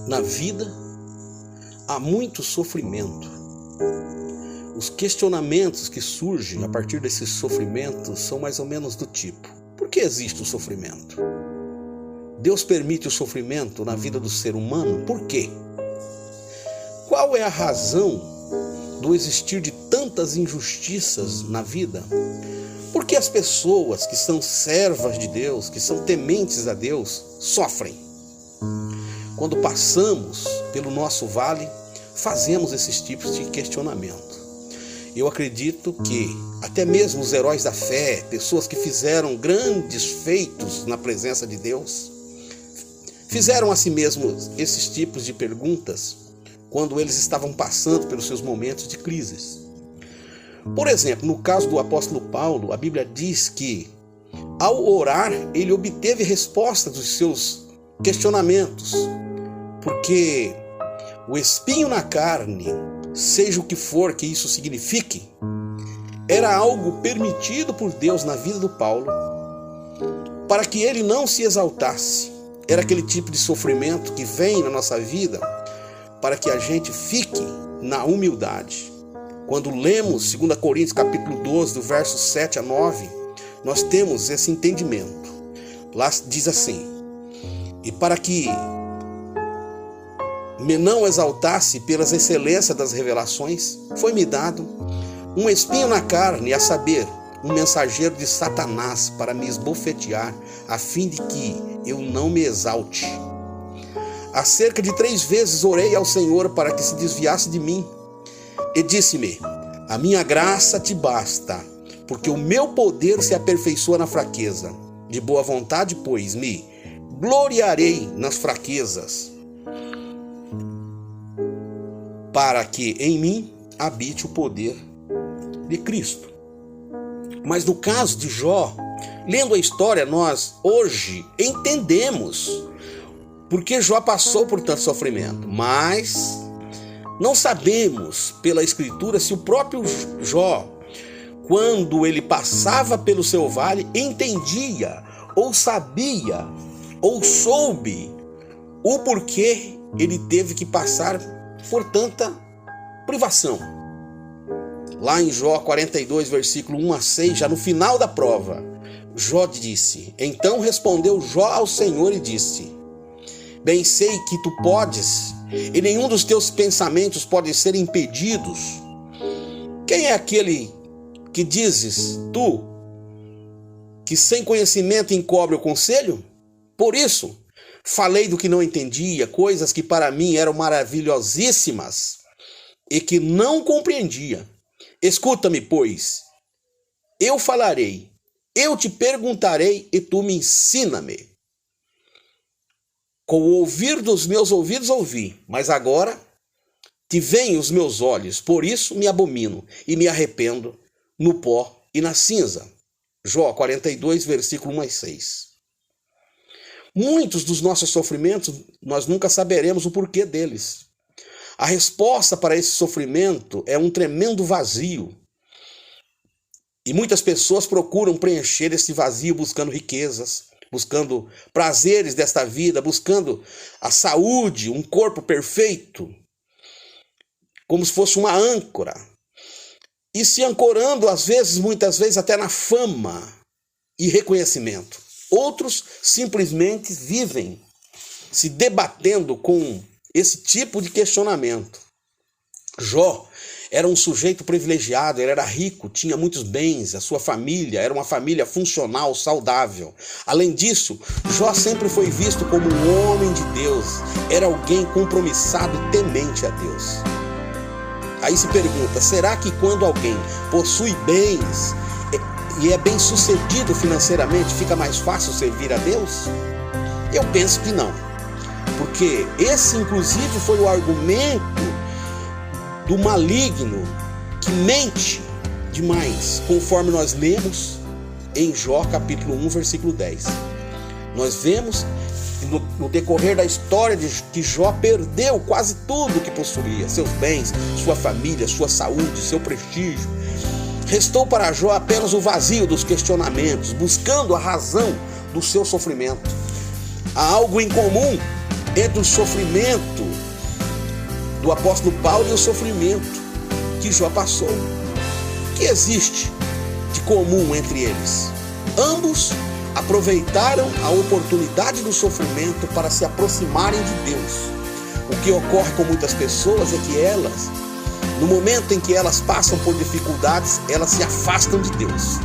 Na vida há muito sofrimento. Os questionamentos que surgem a partir desses sofrimentos são mais ou menos do tipo: por que existe o sofrimento? Deus permite o sofrimento na vida do ser humano? Por quê? Qual é a razão do existir de tantas injustiças na vida? Por que as pessoas que são servas de Deus, que são tementes a Deus, sofrem? Quando passamos pelo nosso vale, fazemos esses tipos de questionamento. Eu acredito que até mesmo os heróis da fé, pessoas que fizeram grandes feitos na presença de Deus, fizeram a si mesmos esses tipos de perguntas quando eles estavam passando pelos seus momentos de crises. Por exemplo, no caso do apóstolo Paulo, a Bíblia diz que, ao orar, ele obteve resposta dos seus questionamentos, porque o espinho na carne, seja o que for que isso signifique, era algo permitido por Deus na vida do Paulo, para que ele não se exaltasse. Era aquele tipo de sofrimento que vem na nossa vida para que a gente fique na humildade. Quando lemos 2 Coríntios capítulo 12, do verso 7 a 9, nós temos esse entendimento. Lá diz assim: e para que me não exaltasse pelas excelências das revelações, foi-me dado um espinho na carne, a saber, um mensageiro de Satanás para me esbofetear, a fim de que eu não me exalte. Acerca de 3 vezes orei ao Senhor para que se desviasse de mim, e disse-me: a minha graça te basta, porque o meu poder se aperfeiçoa na fraqueza. De boa vontade, pois, me gloriarei nas fraquezas, para que em mim habite o poder de Cristo. Mas no caso de Jó, lendo a história, nós hoje entendemos porque Jó passou por tanto sofrimento, mas não sabemos pela Escritura se o próprio Jó, quando ele passava pelo seu vale, entendia ou sabia ou soube o porquê ele teve que passar por tanta privação. Lá em Jó 42, versículo 1 a 6, já no final da prova, Jó disse: então respondeu Jó ao Senhor e disse: bem sei que tu podes, e nenhum dos teus pensamentos pode ser impedidos. Quem é aquele que dizes, tu, que sem conhecimento encobre o conselho? Por isso, falei do que não entendia, coisas que para mim eram maravilhosíssimas e que não compreendia. Escuta-me, pois, eu falarei, eu te perguntarei e tu me ensina-me. Com o ouvir dos meus ouvidos ouvi, mas agora te veem os meus olhos, por isso me abomino e me arrependo no pó e na cinza. Jó 42, versículo 1 a 6. Muitos dos nossos sofrimentos, nós nunca saberemos o porquê deles. A resposta para esse sofrimento é um tremendo vazio. E muitas pessoas procuram preencher esse vazio buscando riquezas, buscando prazeres desta vida, buscando a saúde, um corpo perfeito, como se fosse uma âncora. E se ancorando, às vezes, muitas vezes, até na fama e reconhecimento. Outros simplesmente vivem se debatendo com esse tipo de questionamento. Jó era um sujeito privilegiado, ele era rico, tinha muitos bens, a sua família era uma família funcional, saudável. Além disso, Jó sempre foi visto como um homem de Deus, era alguém compromissado e temente a Deus. Aí se pergunta, será que quando alguém possui bens e é bem sucedido financeiramente, fica mais fácil servir a Deus? Eu penso que não, porque esse inclusive foi o argumento do maligno que mente demais, conforme nós lemos em Jó capítulo 1, versículo 10. Nós vemos no decorrer da história de que Jó perdeu quase tudo que possuía, seus bens, sua família, sua saúde, seu prestígio. Restou para Jó apenas o vazio dos questionamentos, buscando a razão do seu sofrimento. Há algo em comum entre o sofrimento do apóstolo Paulo e o sofrimento que Jó passou. O que existe de comum entre eles? Ambos aproveitaram a oportunidade do sofrimento para se aproximarem de Deus. O que ocorre com muitas pessoas é que elas, no momento em que elas passam por dificuldades, elas se afastam de Deus.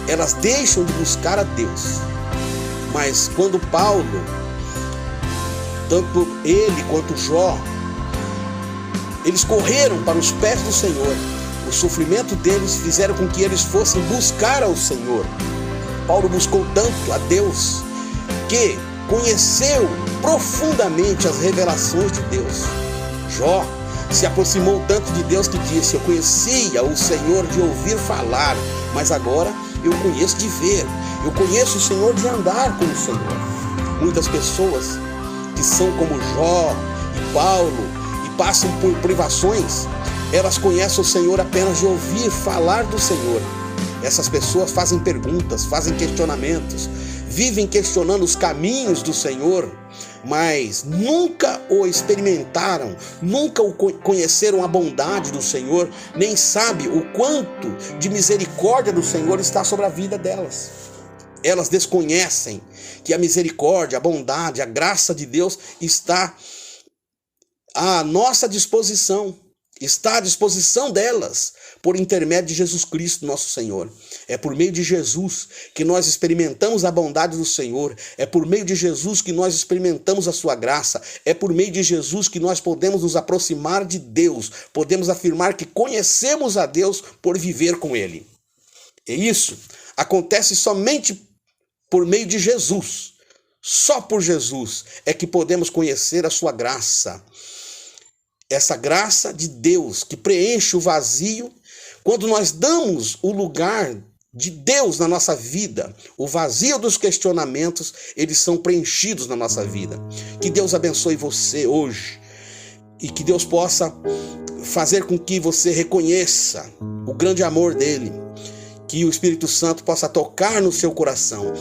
Elas deixam de buscar a Deus. Mas quando Paulo, tanto ele quanto Jó, eles correram para os pés do Senhor. O sofrimento deles fizeram com que eles fossem buscar ao Senhor. Paulo buscou tanto a Deus que conheceu profundamente as revelações de Deus. Jó se aproximou tanto de Deus que disse: eu conhecia o Senhor de ouvir falar, mas agora eu conheço de ver. Eu conheço o Senhor de andar com o Senhor. Muitas pessoas que são como Jó e Paulo e passam por privações, elas conhecem o Senhor apenas de ouvir falar do Senhor. Essas pessoas fazem perguntas, fazem questionamentos, vivem questionando os caminhos do Senhor, mas nunca o experimentaram, nunca o conheceram a bondade do Senhor, nem sabem o quanto de misericórdia do Senhor está sobre a vida delas. Elas desconhecem que a misericórdia, a bondade, a graça de Deus está à nossa disposição. Está à disposição delas por intermédio de Jesus Cristo, nosso Senhor. É por meio de Jesus que nós experimentamos a bondade do Senhor. É por meio de Jesus que nós experimentamos a sua graça. É por meio de Jesus que nós podemos nos aproximar de Deus. Podemos afirmar que conhecemos a Deus por viver com Ele. E isso acontece somente por meio de Jesus. Só por Jesus é que podemos conhecer a sua graça. Essa graça de Deus que preenche o vazio. Quando nós damos o lugar de Deus na nossa vida, o vazio dos questionamentos, eles são preenchidos na nossa vida. Que Deus abençoe você hoje e que Deus possa fazer com que você reconheça o grande amor dele, que o Espírito Santo possa tocar no seu coração.